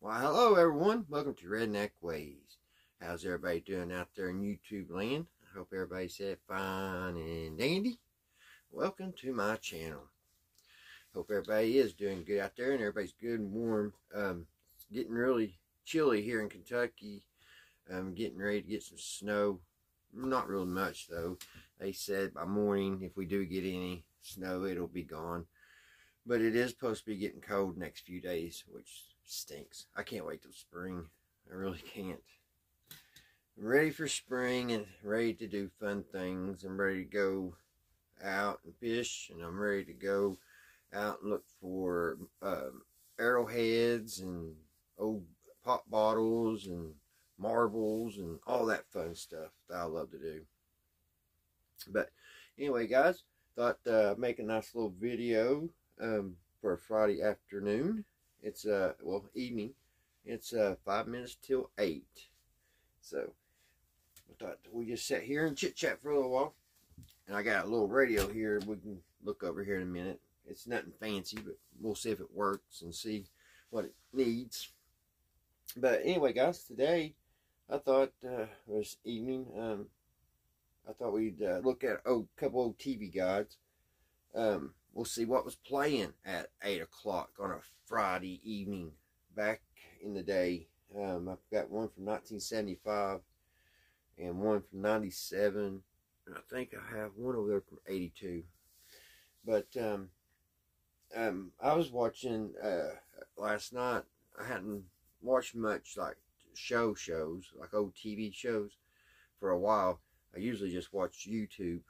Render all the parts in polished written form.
Well, hello everyone. Welcome to Redneck Ways. How's everybody doing out there in YouTube land? I hope everybody's fine and dandy. Welcome to my channel. Hope everybody is doing good out there and everybody's good and warm. It's getting really chilly here in Kentucky. Getting ready to get some snow. Not really much though. They said by morning, if we do get any snow, it'll be gone. But it is supposed to be getting cold next few days, which stinks. I can't wait till spring. I really can't. I'm ready for spring and ready to do fun things. I'm ready to go out and fish, and I'm ready to go out and look for arrowheads and old pop bottles and marbles and all that fun stuff that I love to do. But anyway, guys, thought I'd make a nice little video for a Friday afternoon. It's well, evening. It's 5 minutes till 8. So I thought we just sit here and chit chat for a little while. And I got a little radio here we can look over here in a minute. It's nothing fancy, but we'll see if it works and see what it needs. But anyway, guys, today I thought it was evening. I thought we'd look at a couple old TV guides. We'll see what was playing at 8 o'clock on a Friday evening back in the day. I've got one from 1975 and one from 97. And I think I have one over there from 82. But I was watching last night. I hadn't watched much like shows, like old TV shows for a while. I usually just watch YouTube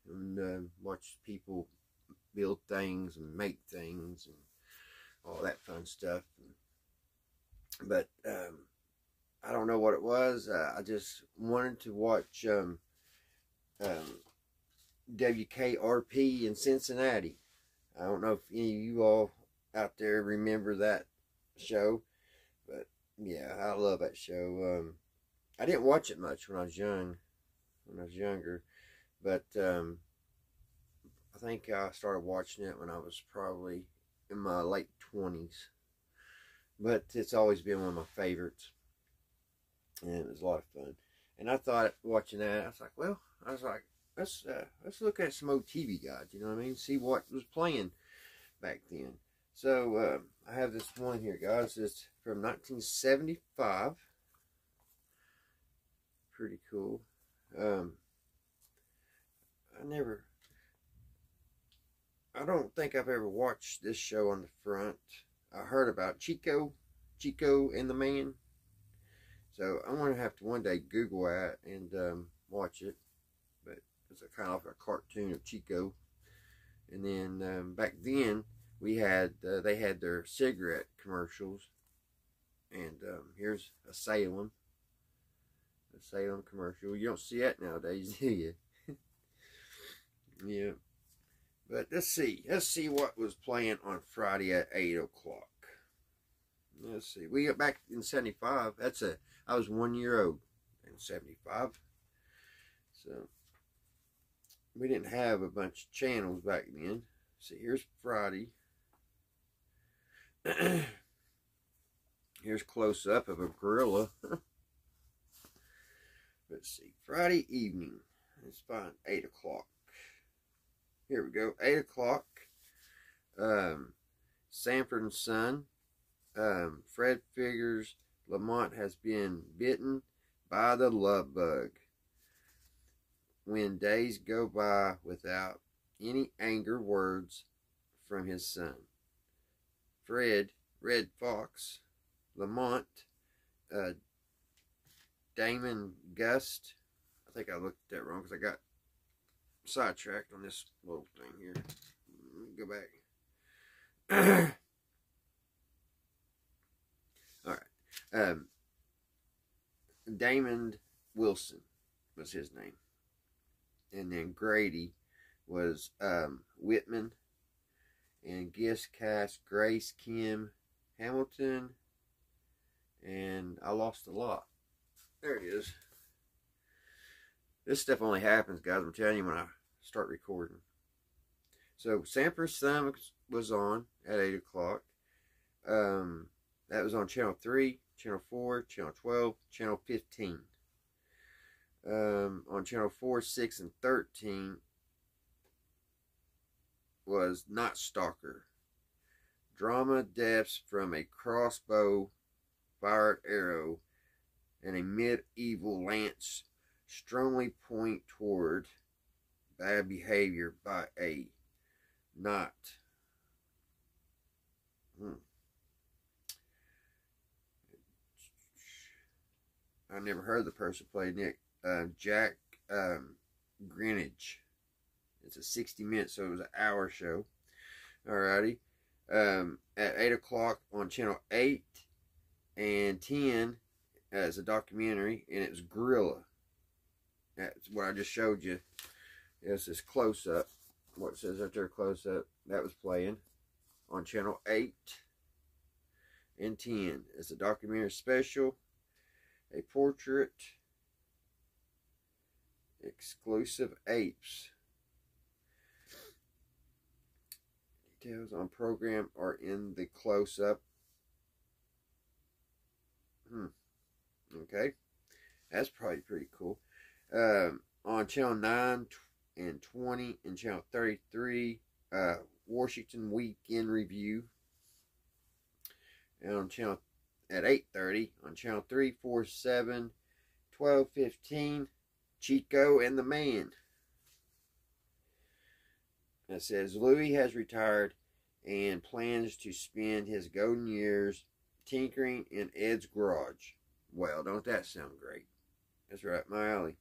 and watch people build things and make things and all that fun stuff. But I don't know what it was. I just wanted to watch WKRP in Cincinnati. I don't know if any of you all out there remember that show, but yeah, I love that show. I didn't watch it much when I was younger, but I think I started watching it when I was probably in my late 20s. But it's always been one of my favorites. And it was a lot of fun. And I thought, watching that, I was like, let's look at some old TV guides, you know what I mean? See what was playing back then. So, I have this one here, guys. It's from 1975. Pretty cool. I don't think I've ever watched this show on the front. I heard about Chico and the Man. So I'm going to have to one day Google that and watch it. But it's a kind of a cartoon of Chico. And then back then we had they had their cigarette commercials. And here's a Salem commercial. You don't see that nowadays, do you? Yeah. But let's see what was playing on Friday at 8 o'clock. Let's see. We got back in 75. I was 1 year old in 75. So we didn't have a bunch of channels back then. See, here's Friday. Here's close up of a gorilla. Let's see. Friday evening. It's fine. 8 o'clock. Here we go. 8 o'clock. Sanford and Son. Fred figures Lamont has been bitten by the love bug. When days go by without any anger words from his son. Fred, Red Fox, Lamont, Damon Gust. I think I looked at that wrong because I got sidetracked on this little thing here. Let me go back. Alright. Damon Wilson was his name. And then Grady was Whitman. And guest cast Grace Kim Hamilton. And I lost a lot. There it is. This stuff only happens, guys, I'm telling you, when I start recording. So Sanford and Son was on at 8 o'clock. That was on Channel 3, Channel 4, Channel 12, Channel 15. On Channel 4, 6, and 13 was Not Stalker. Drama deaths from a crossbow fired arrow and a medieval lance strongly point toward bad behavior by a not. I never heard the person play Nick. Jack Greenidge. It's a 60 minutes, so it was an hour show. Alrighty. At 8 o'clock on Channel 8 and 10 as a documentary, and it was Gorilla. That's what I just showed you. It's this close-up. What it says right there, close-up. That was playing on Channel 8 and 10. It's a documentary special. A portrait. Exclusive apes. Details on program are in the close-up. Okay. That's probably pretty cool. On Channel 9 and 20 and Channel 33, Washington Weekend Review. And on Channel at 8:30 on Channel 3, 4, 7, 12, 15, Chico and the Man. It says Louis has retired and plans to spend his golden years tinkering in Ed's garage. Well, don't that sound great? That's right up my alley.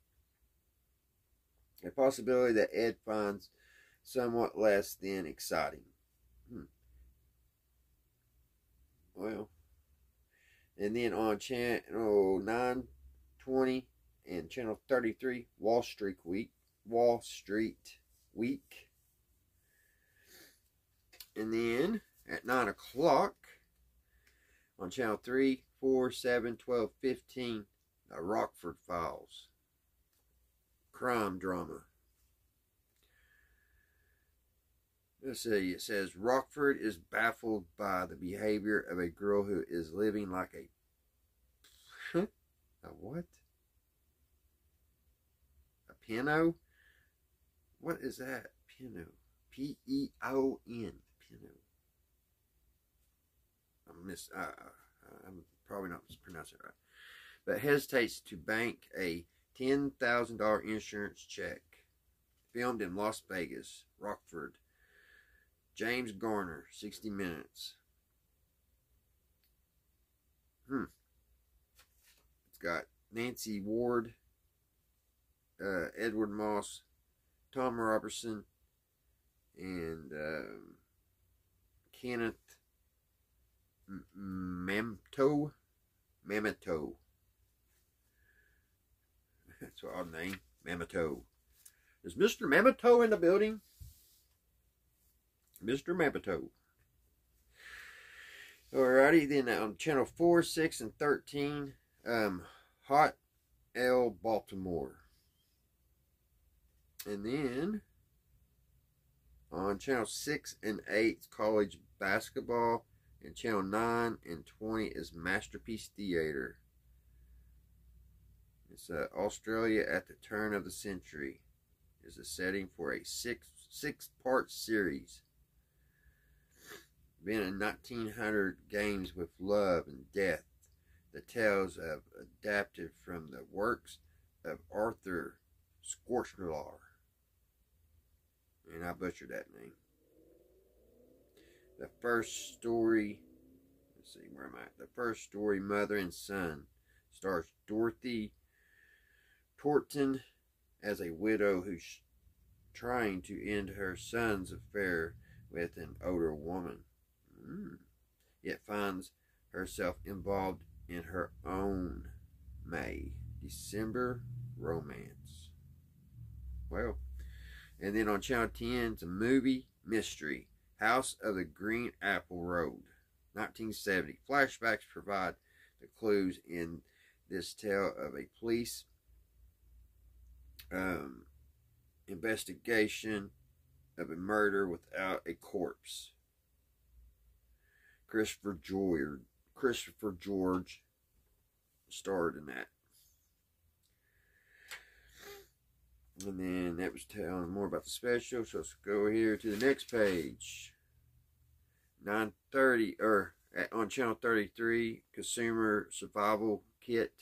A possibility that Ed finds somewhat less than exciting. Well, and then on Channel 9, 20, and Channel 33, Wall Street Week. And then at 9 o'clock on Channel 3, 4, 7, 12, 15, The Rockford Files. Crime drama. Let's see, it says Rockford is baffled by the behavior of a girl who is living like a what? A Pino? What is that? Pino. P-E-O-N. Pino. I'm probably not pronouncing it right. But hesitates to bank a $10,000 insurance check. Filmed in Las Vegas, Rockford. James Garner, 60 Minutes. It's got Nancy Ward, Edward Moss, Tom Robertson, and Kenneth Mamto. That's what I'll name. Mamito. Is Mr. Mamito in the building? Mr. Mamito. Alrighty, then on Channel 4, 6, and 13, Hot L Baltimore. And then on Channel 6 and 8, College Basketball. And Channel 9 and 20 is Masterpiece Theater. It's Australia at the turn of the century. Is a setting for a six-part series. Been in 1900 games with love and death. The tales have adapted from the works of Arthur Schwarzenegger. And I butchered that name. The first story, let's see, where am I? The first story, Mother and Son, stars Dorothy Torton as a widow who's trying to end her son's affair with an older woman. Yet finds herself involved in her own December romance. Well, and then on Channel 10, it's a movie mystery. House of the Green Apple Road, 1970. Flashbacks provide the clues in this tale of a police investigation of a murder without a corpse. Christopher Christopher George starred in that. And then that was telling more about the special. So let's go here to the next page. 9:30 or on channel 33, Consumer Survival Kit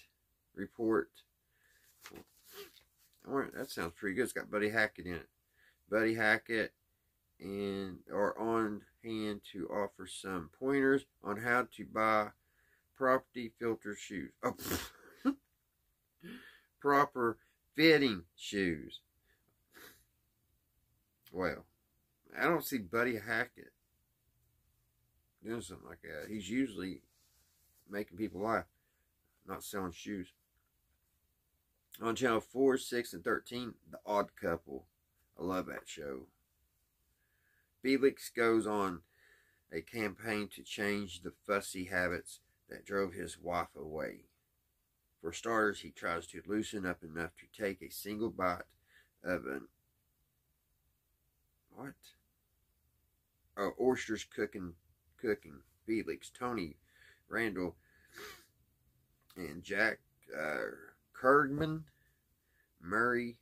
Report. That sounds pretty good. It's got Buddy Hackett in it. Buddy Hackett and are on hand to offer some pointers on how to buy property filter shoes. Oh, proper fitting shoes. Well, I don't see Buddy Hackett doing something like that. He's usually making people laugh, not selling shoes. On channel 4, 6, and 13, The Odd Couple. I love that show. Felix goes on a campaign to change the fussy habits that drove his wife away. For starters, he tries to loosen up enough to take a single bite of an oysters cooking. Felix, Tony, Randall, and Jack Kurgman, Murray.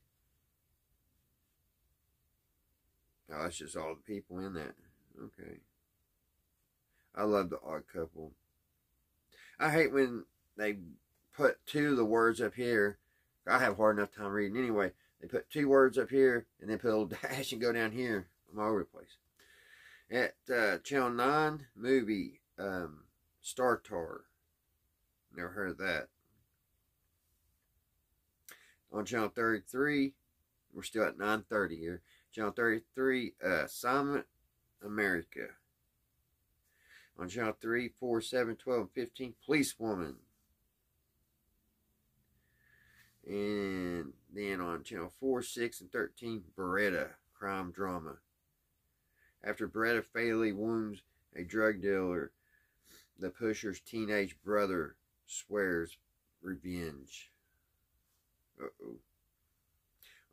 Oh, that's just all the people in that. Okay. I love The Odd Couple. I hate when they put two of the words up here. I have a hard enough time reading anyway. They put two words up here and then put a little dash and go down here. I'm all over the place. At channel 9, movie, Startar. Never heard of that. On channel 33, we're still at 9:30 here. Channel 33, Assignment America. On channel 3, 4, 7, 12, and 15, Policewoman. And then on channel 4, 6, and 13, Beretta, crime drama. After Beretta fatally wounds a drug dealer, the pusher's teenage brother swears revenge.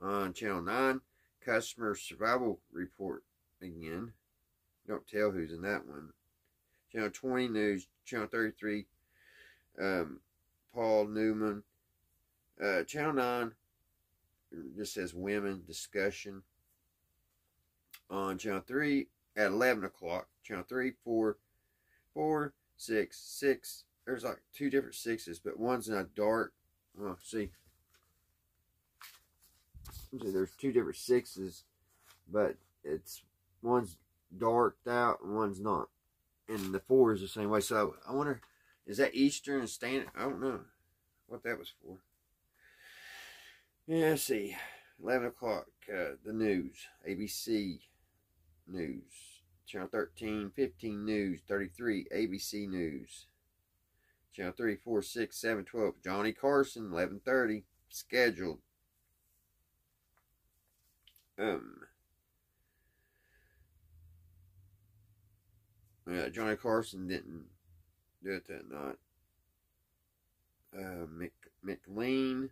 On channel 9, Customer Survival Report again. Don't tell who's in that one. Channel 20 News, channel 33, Paul Newman. Channel 9, this says Women Discussion. On channel 3 at 11 o'clock. Channel 3, 4, 4, 6, 6. There's like two different 6s, but one's in a dark. Oh, see. There's two different 6s, but one's darked out and one's not. And the 4 is the same way. So I wonder, is that Eastern and Standard? I don't know what that was for. Yeah, let's see. 11 o'clock, the news, ABC News. Channel 13, 15 News, 33, ABC News. Channel 3, 4, 6, 7, 12, Johnny Carson, 11:30, scheduled. Johnny Carson didn't do it that night. McLean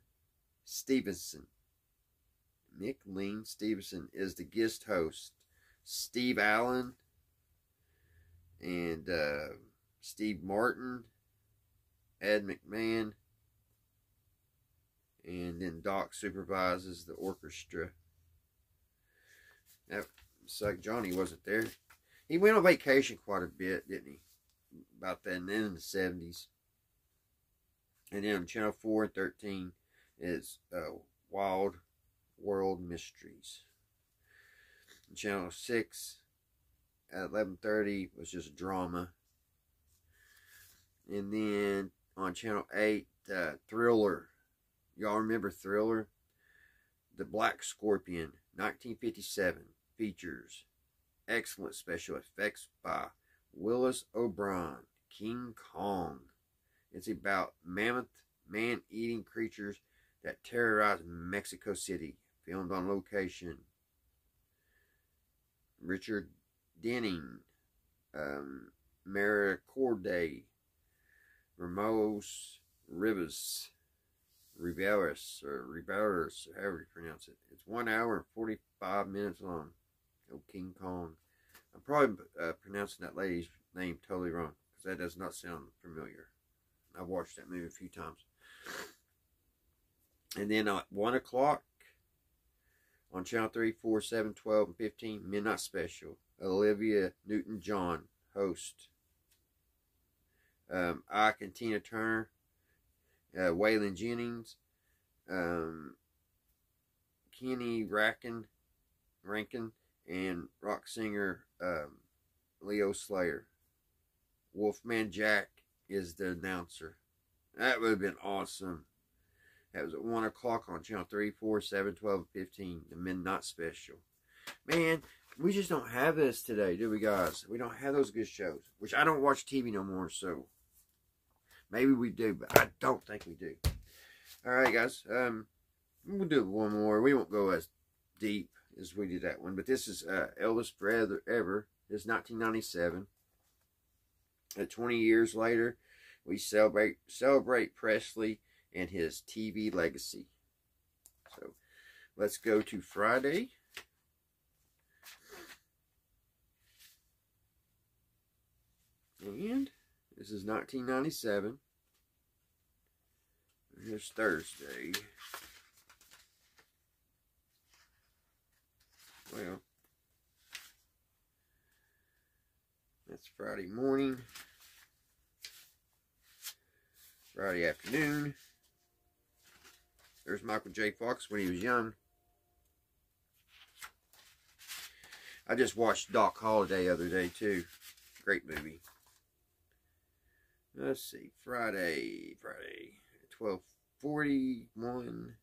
Stevenson. McLean Stevenson is the guest host. Steve Allen and Steve Martin, Ed McMahon, and then Doc supervises the orchestra. It's like Johnny wasn't there. He went on vacation quite a bit, didn't he? About that, and then in the 70s. And then on channel 4 and 13 is Wild World Mysteries. And channel 6 at 11:30 was just drama. And then on channel 8, Thriller. Y'all remember Thriller? The Black Scorpion, 1957, features excellent special effects by Willis O'Brien. King Kong. It's about mammoth, man-eating creatures that terrorize Mexico City. Filmed on location. Richard Denning, Maricorday, Ramos Rivas, Riveras, or however you pronounce it. It's 1 hour and 45 minutes long. Oh, King Kong. I'm probably pronouncing that lady's name totally wrong, That does not sound familiar. I've watched that movie a few times. And then at 1 o'clock on Channel 3, 4, 7, 12, and 15, Midnight Special. Olivia Newton-John host. Ike and Tina Turner. Waylon Jennings. Kenny Rankin. And rock singer Leo Slayer. Wolfman Jack is the announcer. That would have been awesome. That was at 1 o'clock on Channel 3, 4, 7, 12, and 15. The Midnight Special. Man, we just don't have this today, do we, guys? We don't have those good shows. Which I don't watch TV no more, so maybe we do, but I don't think we do. Alright, guys. We'll do one more. We won't go as deep as we did that one. But this is Elvis Forever. This is 1997. 20 years later, we celebrate Presley and his TV legacy. So, let's go to Friday. And this is 1997. Here's Thursday. Well, that's Friday morning. Friday afternoon. There's Michael J. Fox when he was young. I just watched Doc Holliday the other day too. Great movie. Let's see. Friday. 12:41.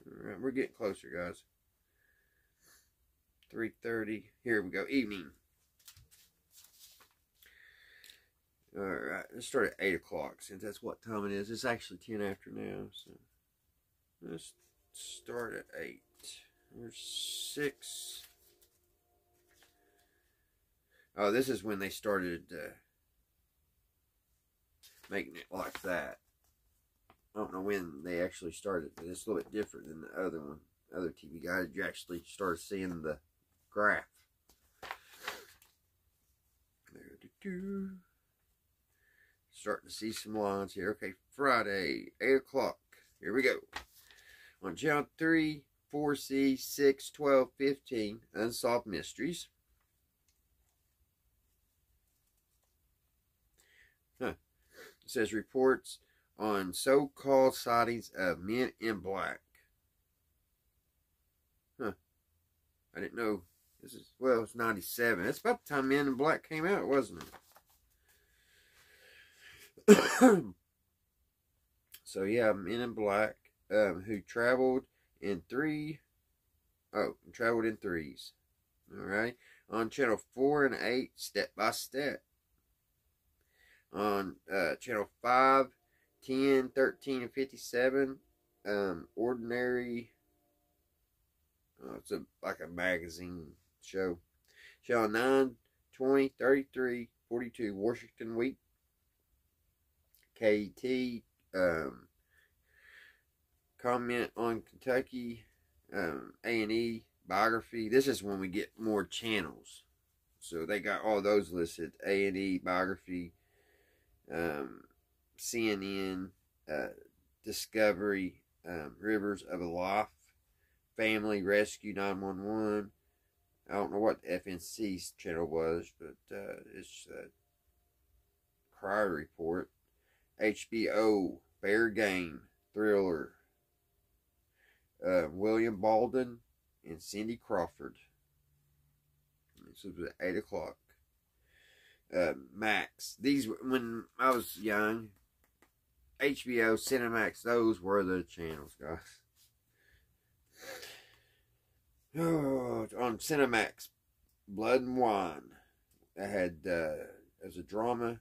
Alright, we're getting closer, guys. 3:30. Here we go. Evening. Alright, let's start at 8 o'clock since that's what time it is. It's actually 10 after now. So let's start at 8. There's 6. Oh, this is when they started making it like that. I don't know when they actually started, but it's a little bit different than the other one. Other TV guys, you actually started seeing the graph. Starting to see some lines here. Okay, Friday, 8 o'clock. Here we go. On Channel 3, 4C, 6, 12, 15, Unsolved Mysteries. It says reports on so-called sightings of men in black. I didn't know. This is, well, it's 97. That's about the time Men in Black came out, wasn't it? So, yeah, Men in Black, who traveled in threes. Alright. On Channel 4 and 8, Step by Step. On Channel 5, 10, 13, and 57, Ordinary. It's like a magazine show. Channel 9, 20, 33, 42, Washington Week. KT, Comment on Kentucky, A&E, Biography. This is when we get more channels. So they got all those listed. A&E, Biography, CNN, Discovery, Rivers of Life, Family, Rescue, 911. I don't know what the FNC's channel was, but it's Crime Report. HBO, Fair Game, Thriller, William Baldwin, and Cindy Crawford. This was at 8 o'clock. Max. These, when I was young, HBO, Cinemax, those were the channels, guys. Oh, on Cinemax, Blood and Wine. I had, as a drama,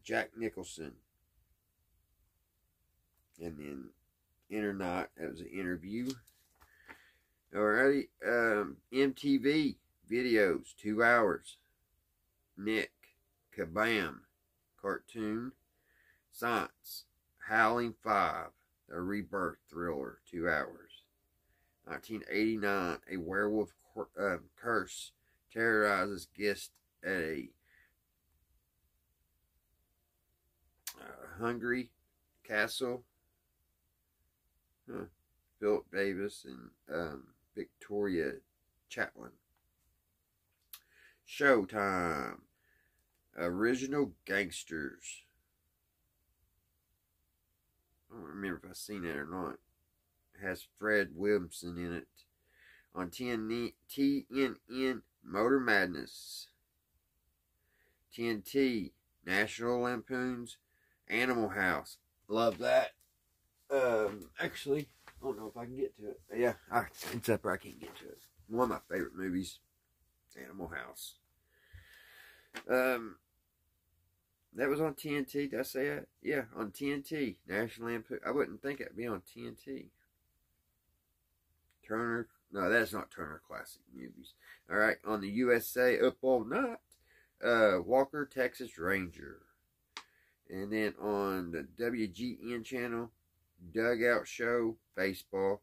Jack Nicholson. And then Internet, that was an interview. Alrighty, MTV videos, 2 hours. Nick, Kabam, cartoon. Science, Howling 5, a rebirth thriller, 2 hours. 1989, a werewolf curse terrorizes guests at a Hungry Castle. Philip Davis and Victoria Chaplin. Showtime. Original Gangsters. I don't remember if I've seen it or not. It has Fred Williamson in it. On TNN, Motor Madness. TNT, National Lampoon's Animal House. Love that. Actually, I don't know if I can get to it. Yeah, it's up there. I can't get to it. One of my favorite movies, Animal House. That was on TNT. Did I say that? Yeah, on TNT, National Lampoon. I wouldn't think it'd be on TNT. Turner. No, that's not Turner Classic Movies. All right, on the USA, Up All Night, Walker, Texas Ranger. And then on the WGN channel, Dugout Show, Baseball.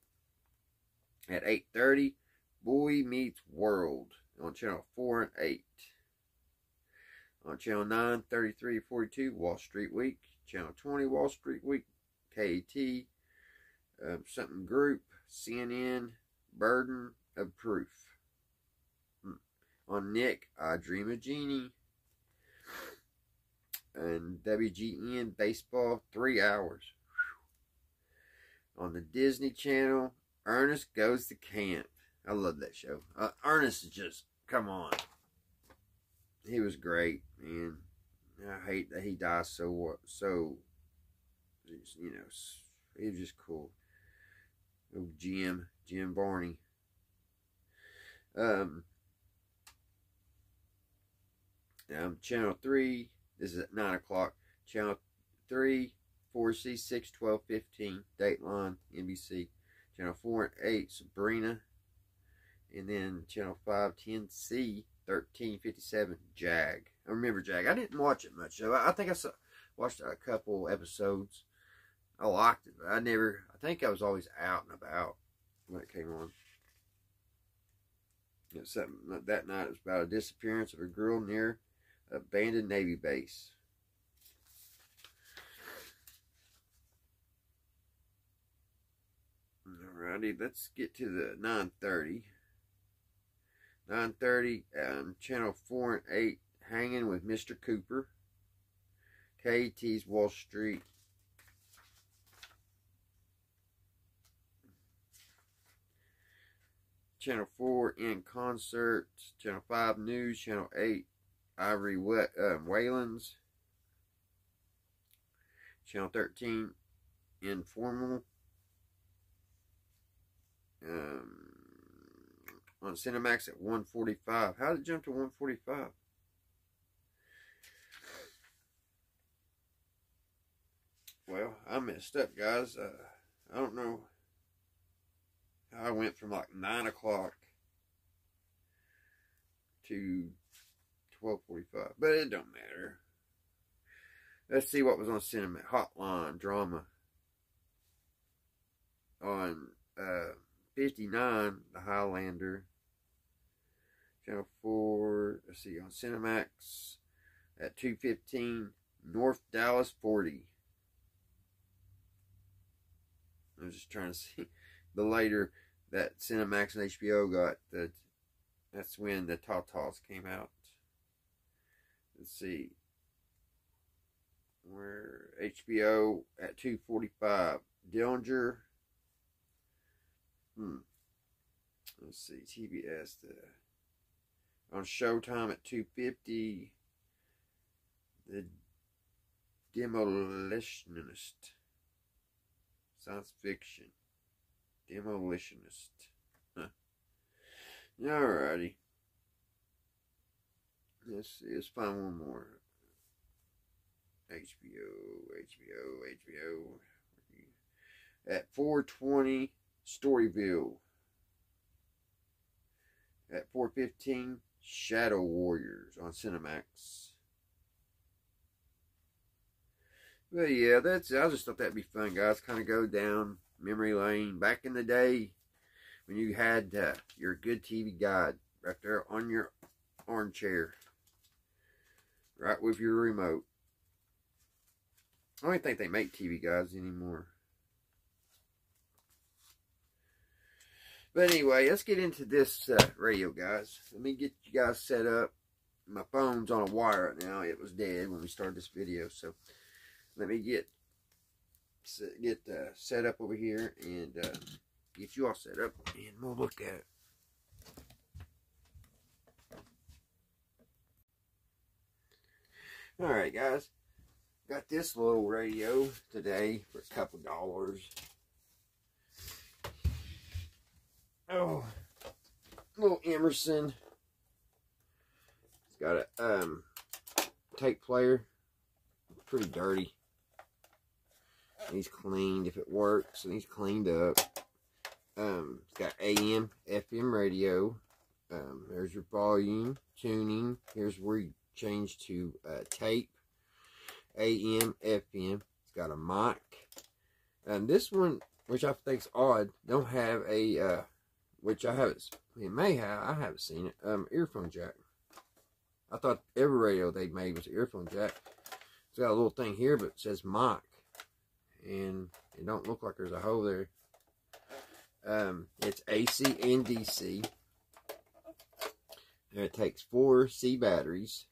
At 8:30, Boy Meets World on channel 4 and 8. On channel 9, 33, 42, Wall Street Week. Channel 20, Wall Street Week. KT, something group, CNN, Burden of Proof. On Nick, I Dream of Jeannie. And WGN Baseball, 3 hours. On the Disney Channel, Ernest Goes to Camp. I love that show. Ernest is just, come on. He was great, man. I hate that he died so, you know, he was just cool. Oh, Jim Barney. Channel 3, this is at 9 o'clock. Channel 3, 4C, 6, 12, 15, Dateline, NBC. Channel 4 and 8, Sabrina. And then Channel 5, 10C, 1357, Jag. I remember Jag. I didn't watch it much, though. I think I watched a couple episodes. I liked it, but I think I was always out and about when it came on. Something that night, it was about a disappearance of a girl near an abandoned Navy base. Alrighty, let's get to the 9:30. 9:30, channel 4 and 8, Hanging with Mr. Cooper. KT's Wall Street. Channel 4, In Concert. Channel 5, News. Channel 8, Ivory Waylands. Channel 13, Informal. On Cinemax at 1:45. How did it jump to 1:45? Well, I messed up, guys. I don't know how I went from like 9 o'clock to 12:45, but it don't matter. Let's see what was on Cinemax. Hotline Drama. On 59, The Highlander. Channel 4, let's see, on Cinemax at 2:15, North Dallas 40. I was just trying to see the later that Cinemax and HBO got. That's when the Tatas came out. Let's see. Where HBO at 2:45, Dillinger. Let's see, TBS. On Showtime at 2:50, The Demolitionist. Science fiction. Demolitionist. Alrighty. Let's see, let's find one more. HBO. At 4:20, Storyville. At 4:15, Shadow Warriors on Cinemax. But yeah, that's it. I just thought that'd be fun, guys. Kind of go down memory lane. Back in the day, when you had your good TV guide right there on your armchair, right with your remote. I don't think they make TV guides anymore. But anyway, let's get into this radio, guys. Let me get you guys set up. My phone's on a wire right now. It was dead when we started this video, so let me get set up over here and get you all set up, and we'll look at it. All right, guys. Got this little radio today for a couple dollars. Oh, little Emerson. It's got a tape player. Pretty dirty. He's cleaned if it works, and he's cleaned up. It's got AM, FM radio. There's your volume, tuning. Here's where you change to tape. AM, FM. It's got a mic. And this one, which I think's odd, don't have a which I haven't, it may have, I haven't seen it, earphone jack. I thought every radio they made was an earphone jack. It's got a little thing here, but it says mic. And it don't look like there's a hole there. It's AC and DC. And it takes 4 C batteries.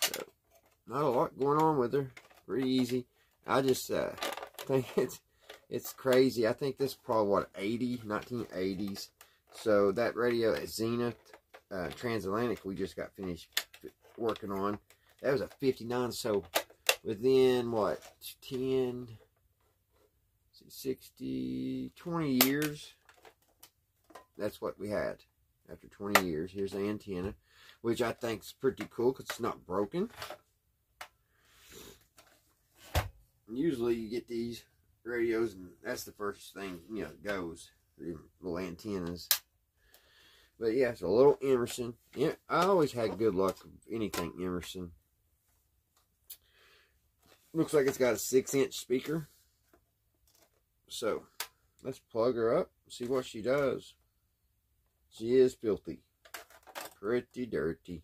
So, not a lot going on with her. Pretty easy. I just think it's crazy. I think this is probably, what, 1980s. So that radio at Zenith Transatlantic we just got finished working on. That was a 59. So within, what, 10, 60, 20 years, that's what we had. After 20 years, here's the antenna, which I think is pretty cool because it's not broken. Usually you get these radios and that's the first thing, you know, goes. The little antennas. But yeah, it's a little Emerson. Yeah, I always had good luck with anything Emerson. Looks like it's got a 6-inch speaker. So, let's plug her up and see what she does. She is filthy. Pretty dirty.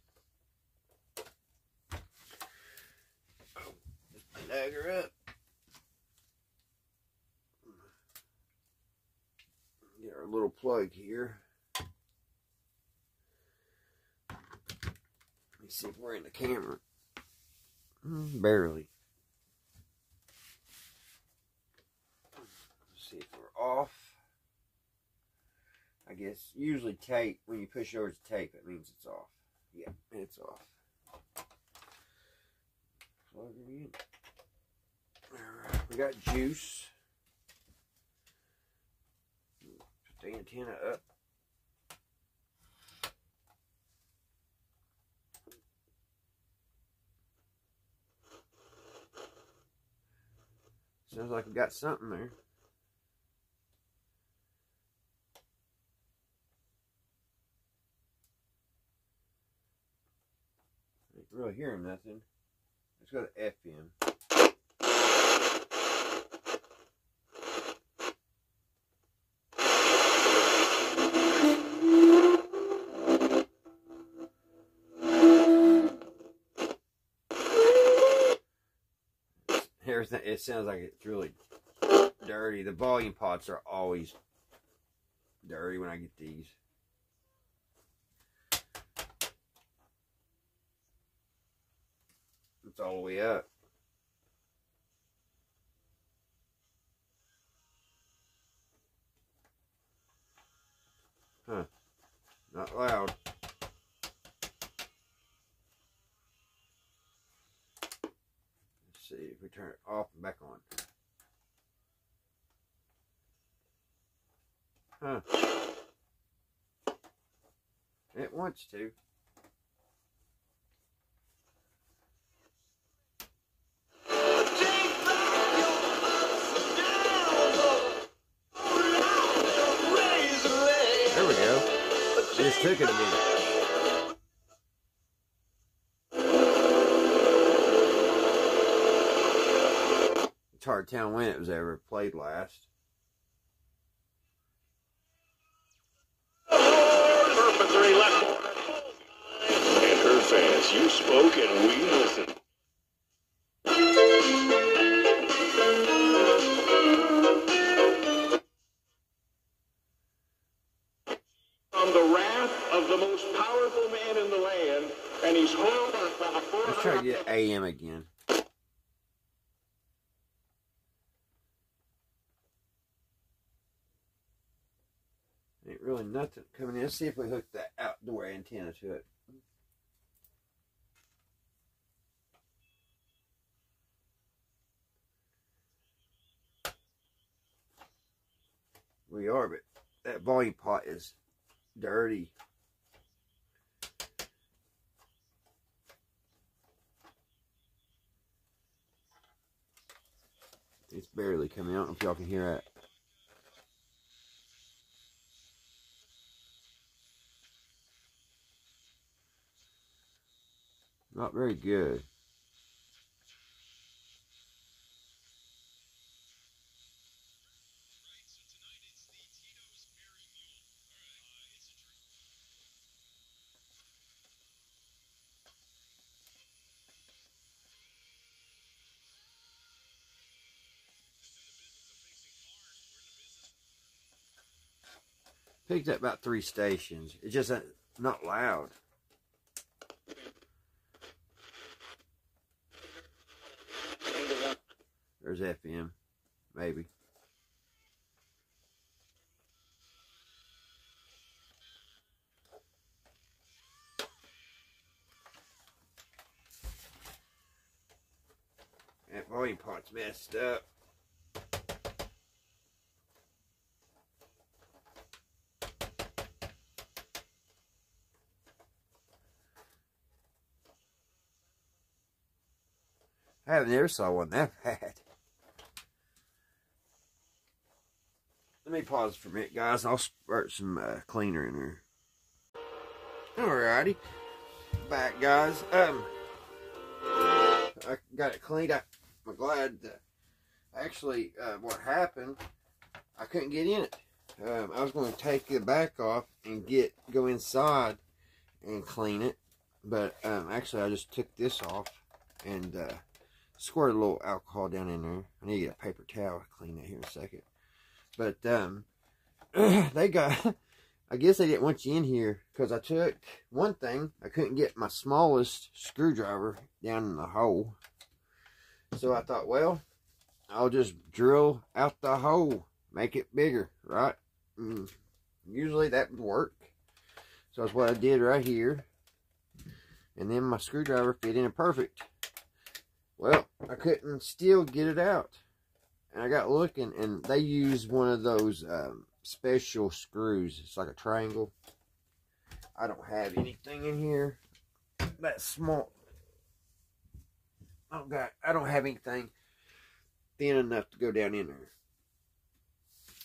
Just plug her up. Get our little plug here. Let me see if we're in the camera. Barely. Let's see if we're off. I guess usually tape, when you push over to tape, it means it's off. Yeah, it's off. Plug it in. Alright, we got juice. Put the antenna up. Sounds like we got something there. Ain't really hearing nothing. Let's go to FM. Everything, it sounds like it's really dirty. The volume pots are always dirty when I get these. It's all the way up. Huh. Not loud. Let's see if we turn it off and back on. Huh. It wants to. There we go. It just took it a minute. It's hard to tell when it was ever played last. Three left. And her fans, you spoke and we listened. And he's home for the fourth. Let's try to get AM again. Ain't really nothing coming in. Let's see if we hook that outdoor antenna to it. We are, but that volume pot is dirty. It's barely coming out. I don't know if y'all can hear that. Not very good. Picked up about 3 stations. It's just not loud. There's FM, maybe. That volume pot's messed up. I haven't ever saw one that bad. Let me pause for a minute, guys. I'll squirt some cleaner in there. Alrighty, back, guys. I got it cleaned up. I'm glad. Actually, what happened? I couldn't get in it. I was going to take the back off and go inside and clean it, but actually, I just took this off and squirted a little alcohol down in there. I need to get a paper towel to clean that here in a second. But they got, I guess they didn't want you in here because I took one thing. I couldn't get my smallest screwdriver down in the hole. So I thought, well, I'll just drill out the hole, make it bigger, right? Usually that would work. So that's what I did right here. And then my screwdriver fit in perfect. Well, I couldn't still get it out. And I got looking, and they use one of those special screws. It's like a triangle. I don't have anything in here that small. I don't have anything thin enough to go down in there.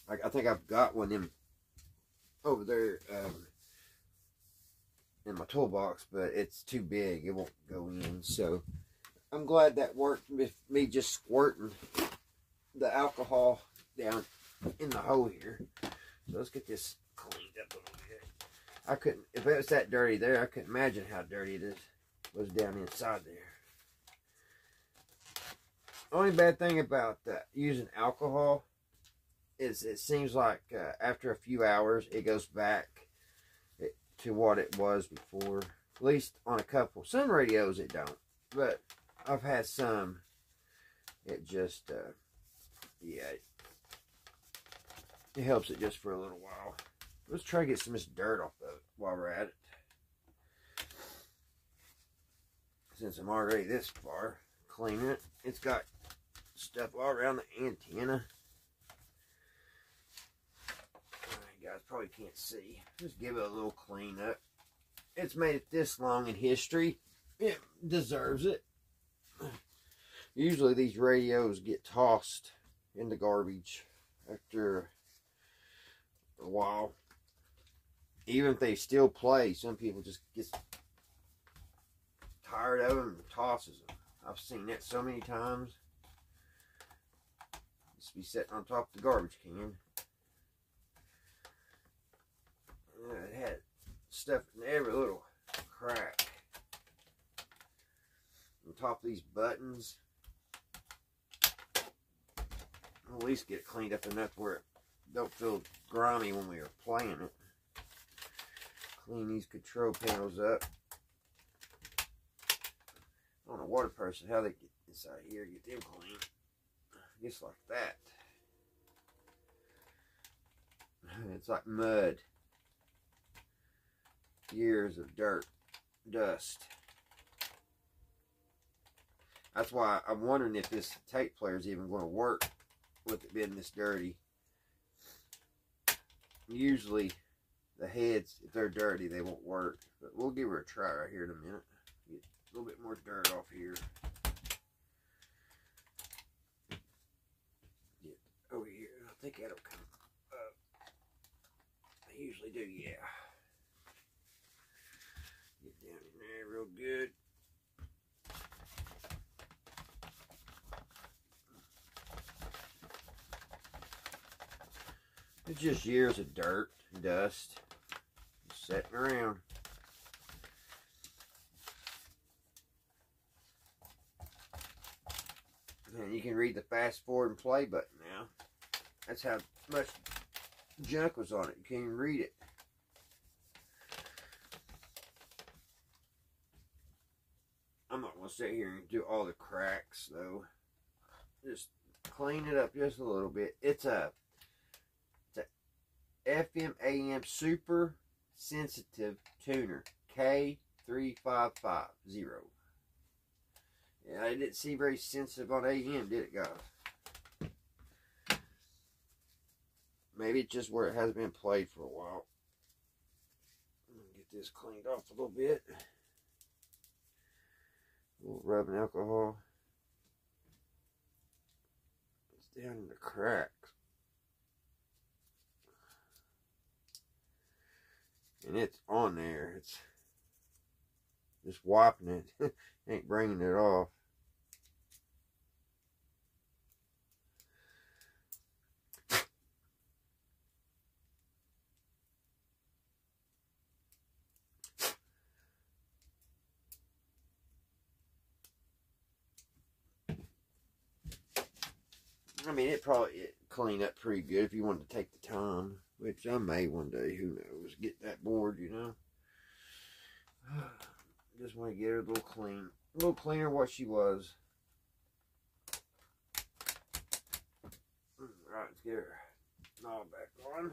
Like, I think I've got one in over there in my toolbox, but it's too big. It won't go in. So I'm glad that worked with me just squirting the alcohol down in the hole here. So let's get this cleaned up a little bit. I couldn't, if it was that dirty there, I couldn't imagine how dirty it was down inside there. Only bad thing about using alcohol is it seems like after a few hours it goes back to what it was before. At least on a couple. Some radios it don't, but I've had some. It just yeah, it helps it just for a little while. Let's try to get some of this dirt off of it while we're at it. Since I'm already this far cleaning it, it's got stuff all around the antenna. You guys probably can't see. Just give it a little clean up. It's made it this long in history. It deserves it. Usually these radios get tossed in the garbage after a while. Even if they still play, some people just get tired of them and tosses them. I've seen that so many times. Just be sitting on top of the garbage can. It had stuff in every little crack. On top of these buttons. I'll at least get it cleaned up enough where it don't feel grimy when we are playing it. Clean these control panels up. water person how they get inside here, get them clean. Just like that. It's like mud. Years of dirt, dust. That's why I'm wondering if this tape player is even going to work with it being this dirty. Usually the heads, if they're dirty, they won't work. But we'll give her a try right here in a minute. Get a little bit more dirt off here. Get over here. I think that'll come up. They usually do, yeah. Get down in there real good. It's just years of dirt and dust just sitting around. And you can read the fast forward and play button now. That's how much junk was on it. You can't even read it. I'm not going to sit here and do all the cracks though. Just clean it up just a little bit. It's a FM AM super sensitive tuner K3550. Yeah, it didn't seem very sensitive on AM, did it, guys? Maybe it's just where it hasn't been played for a while. Get this cleaned off a little bit. A little rubbing alcohol. It's down in the cracks. And it's on there. It's just wiping it. Ain't bringing it off. I mean, it clean up pretty good if you wanted to take the time, which I may one day. Who knows? Get that bored, you know. Just want to get her a little clean, a little cleaner what she was. Right, let's get her knob back on.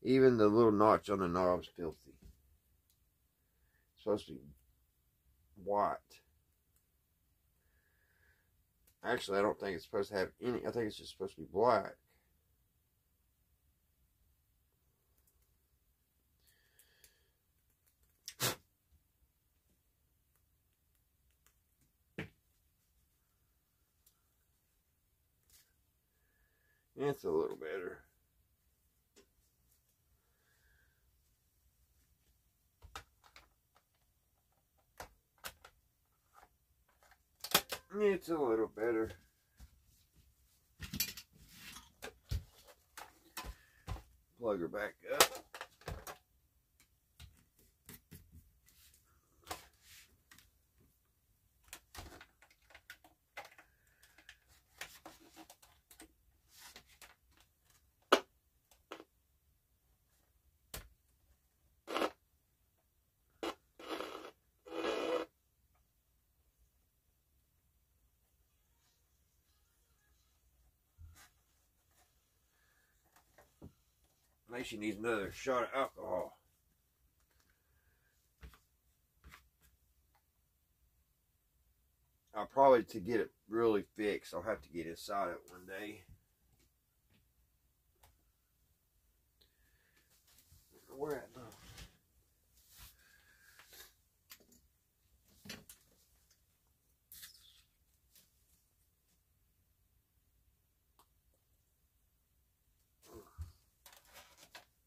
Even the little notch on the knob's filthy. It's supposed to be white. Actually, I don't think it's supposed to have any. I think it's just supposed to be black. It's a little better. It's a little better. Plug her back up. Maybe she needs another shot of alcohol. I'll probably, to get it really fixed, I'll have to get inside it one day. Where at now?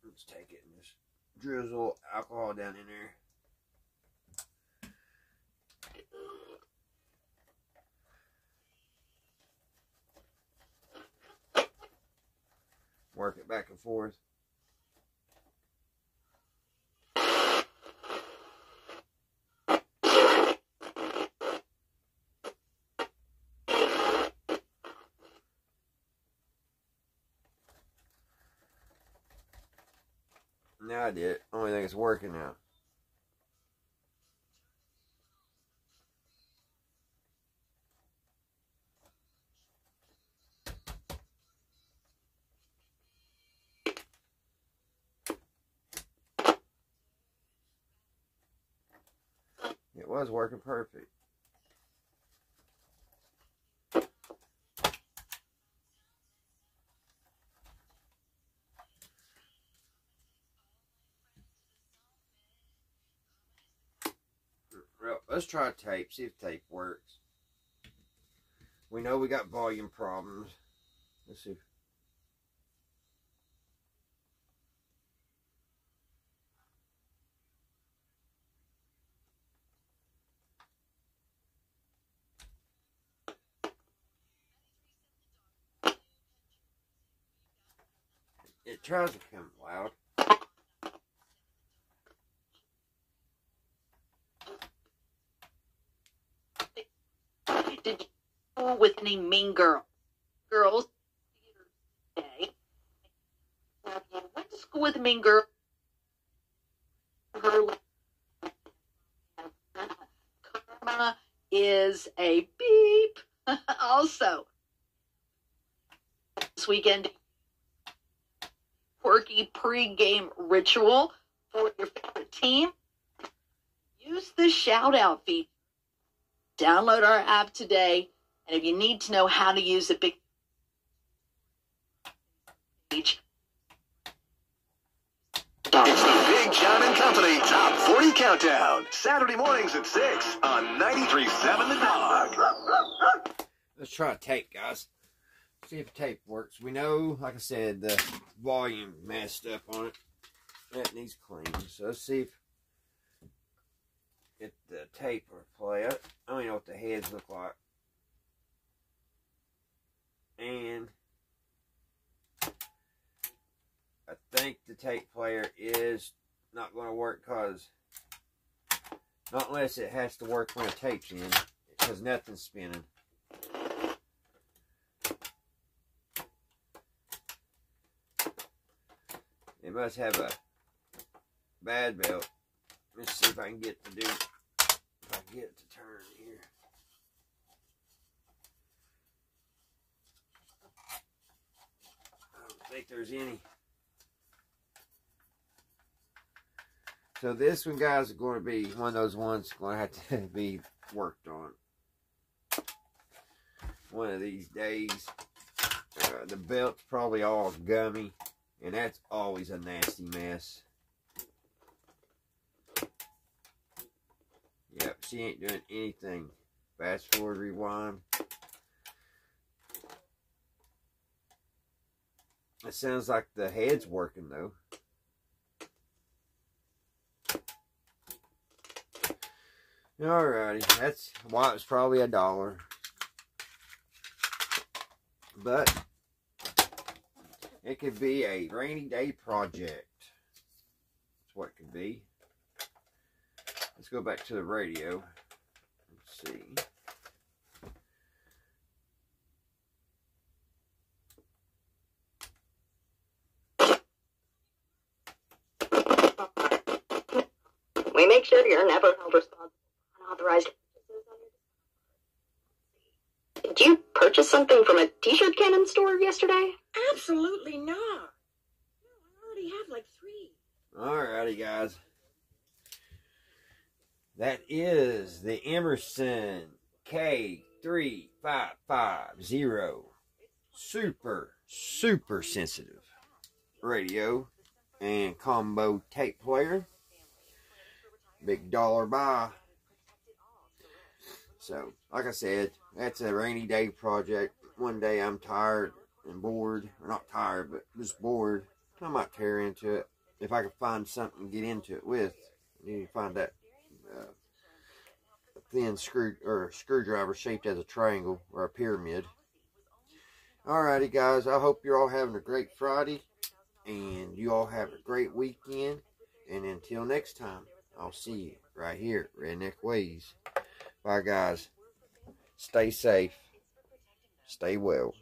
Let's take it and just drizzle alcohol down in there. Work it back and forth. Now I did it. Only thing it's working now. It was working perfect. Well, let's try tape, see if tape works. We know we got volume problems. Let's see. It tries to come loud. Did you go with any mean girls today? Have you went to school with a mean girl? Karma is a beep. Also, this weekend, quirky pre-game ritual for your favorite team. Use the shout-out feature. Download our app today, and if you need to know how to use a big page, It's the Big John and Company Top 40 Countdown. Saturday mornings at 6 on 93.7 The Dog. Let's try tape, guys. See if tape works. We know, like I said, the volume messed up on it. That needs cleaning. So let's see if the tape will play. I don't even know what the heads look like. And I think the tape player is not going to work because, not unless it has to work when the tape's in, because nothing's spinning. It must have a bad belt. Let's see if I can get to do, if I can get it to turn here. I don't think there's any. So this one, guys, is going to be one of those ones going to have to be worked on one of these days. The belt's probably all gummy, and that's always a nasty mess. Yep, she ain't doing anything. Fast forward, rewind. It sounds like the head's working though. Alrighty, that's why it's probably $1. But it could be a rainy day project. That's what it could be. Let's go back to the radio. Let's see. We make sure you're never held responsible for unauthorized purchases on your. Did you purchase something from a t-shirt cannon store yesterday? Absolutely not. No, I already have like 3. Alrighty, guys. That is the Emerson K3550 super sensitive radio and combo tape player. Big dollar buy. So, like I said, that's a rainy day project. One day I'm tired and bored, or not tired, but just bored. I might tear into it if I can find something to get into it with. You need to find that thin screwdriver shaped as a triangle or a pyramid. Alrighty, guys, I hope you're all having a great Friday and you all have a great weekend. And until next time, I'll see you right here at Redneck Ways. Bye, guys. Stay safe. Stay well.